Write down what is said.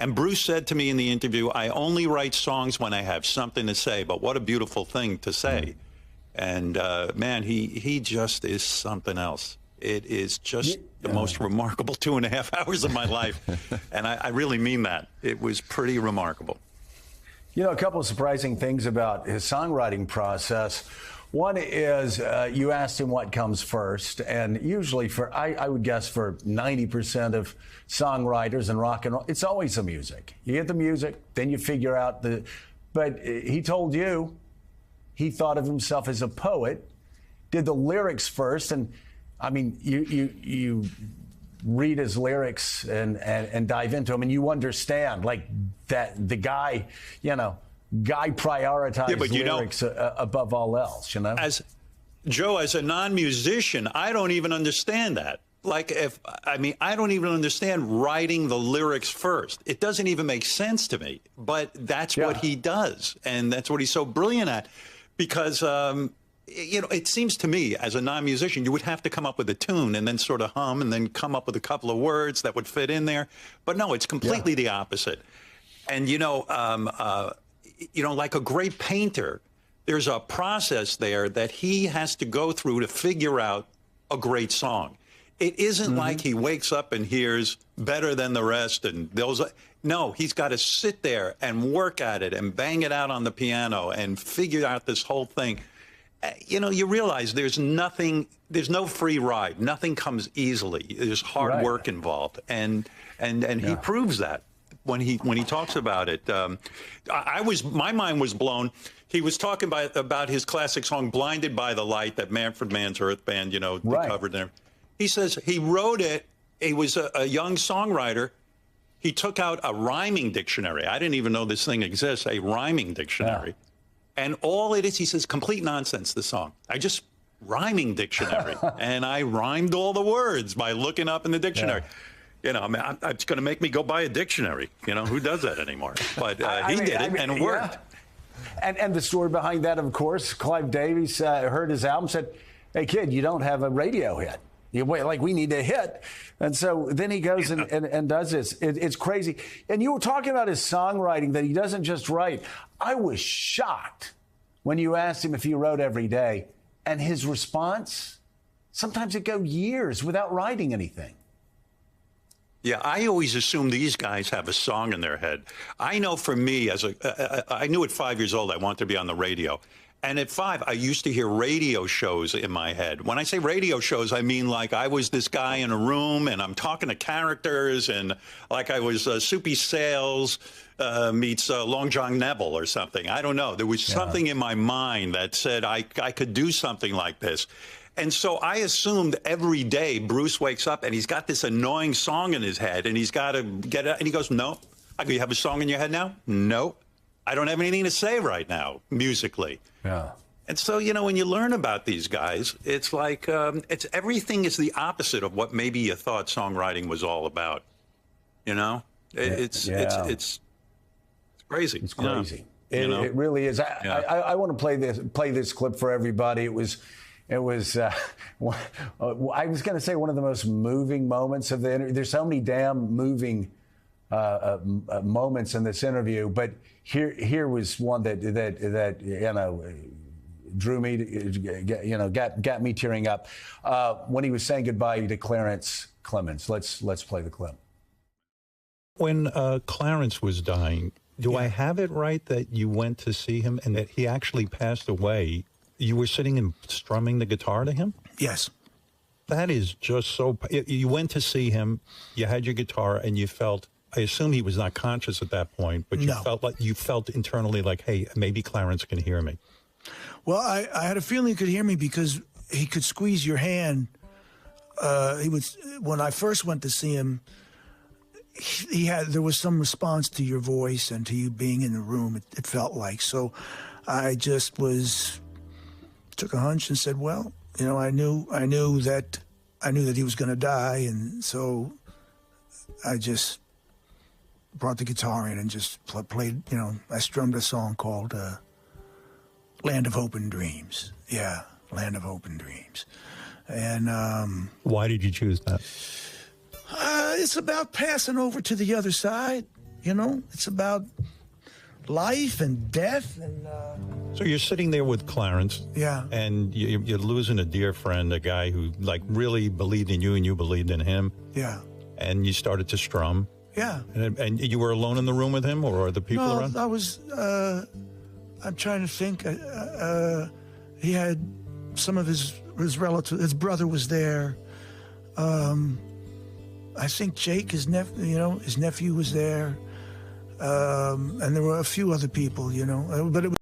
And Bruce said to me in the interview, I only write songs when I have something to say, but what a beautiful thing to say. And man, he just is something else. It is just the most remarkable 2.5 hours of my life. And I really mean that. It was pretty remarkable. You know, a couple of surprising things about his songwriting process. One is you asked him what comes first, and usually I would guess for 90% of songwriters and rock and roll, it's always the music. You get the music, then you figure out but he told you he thought of himself as a poet, did the lyrics first, and I mean, you read his lyrics and dive into them, and you understand, like, that the guy, Guy prioritized lyrics above all else, As Joe, as a non-musician, I don't even understand that. Like, I don't even understand writing the lyrics first. It doesn't even make sense to me. But that's what he does, and that's what he's so brilliant at. Because, it seems to me, as a non-musician, you would have to come up with a tune and then sort of hum and then come up with a couple of words that would fit in there. But no, it's completely the opposite. And, like a great painter, there's a process there that he has to go through to figure out a great song. It isn't like he wakes up and hears Better Than the Rest and those. No, he's got to sit there and work at it and bang it out on the piano and figure out this whole thing. You realize there's no free ride. Nothing comes easily. There's hard work involved. And he proves that when he talks about it. My mind was blown. He was talking about his classic song "Blinded by the Light" that Manfred Mann's Earth Band, covered there. He says he wrote it. He was a young songwriter. He took out a rhyming dictionary. I didn't even know this thing exists, a rhyming dictionary. Yeah. And all it is, he says, complete nonsense, the song. Rhyming dictionary. And I rhymed all the words by looking up in the dictionary. Yeah. It's going to make me go buy a dictionary. Who does that anymore? But he did it, and it worked. Yeah. And the story behind that, of course, Clive Davis heard his album, said, hey, kid, you don't have a radio hit. We need a hit. And so then he goes and does this. It's crazy. And you were talking about his songwriting, that he doesn't just write. I was shocked when you asked him if he wrote every day. And his response, sometimes it goes years without writing anything. Yeah, I always assume these guys have a song in their head. I know for me, I knew at 5 years old I wanted to be on the radio. And at 5, I used to hear radio shows in my head. When I say radio shows, I mean like I was this guy in a room and I'm talking to characters, and like I was Soupy Sales meets Long John Neville or something. I don't know. There was something in my mind that said I could do something like this. And so I assumed every day Bruce wakes up and he's got this annoying song in his head and he's got to get it. And he goes, no. I go, you have a song in your head now? No. I don't have anything to say right now, musically. Yeah. And so, when you learn about these guys, it's like everything is the opposite of what maybe you thought songwriting was all about. It's crazy. It's crazy. It really is. I want to play this clip for everybody. It was I was going to say one of the most moving moments of the interview. There's so many damn moving moments in this interview, but here was one that drew me, got me tearing up when he was saying goodbye to Clarence Clemons. Let's play the clip. When Clarence was dying, do I have it right that you went to see him and that he actually passed away? You were sitting and strumming the guitar to him? Yes. That is just so... You went to see him, you had your guitar, and you felt... I assume he was not conscious at that point, but you felt internally like, hey, maybe Clarence can hear me. Well, I had a feeling he could hear me because he could squeeze your hand. When I first went to see him, there was some response to your voice and to you being in the room. It felt like so. I just took a hunch and said, well, I knew that he was going to die, and so I just brought the guitar in and just played, I strummed a song called Land of Hope and Dreams. Yeah, Land of Hope and Dreams. And why did you choose that? It's about passing over to the other side. You know, it's about life and death. And So you're sitting there with Clarence. Yeah. And you're losing a dear friend, a guy who like really believed in you and you believed in him. yeah, And you started to strum. yeah. And you were alone in the room with him, or are the people No, around? I was. I'm trying to think. He had some of his relatives. His brother was there. I think Jake, his nephew was there. And there were a few other people, but it was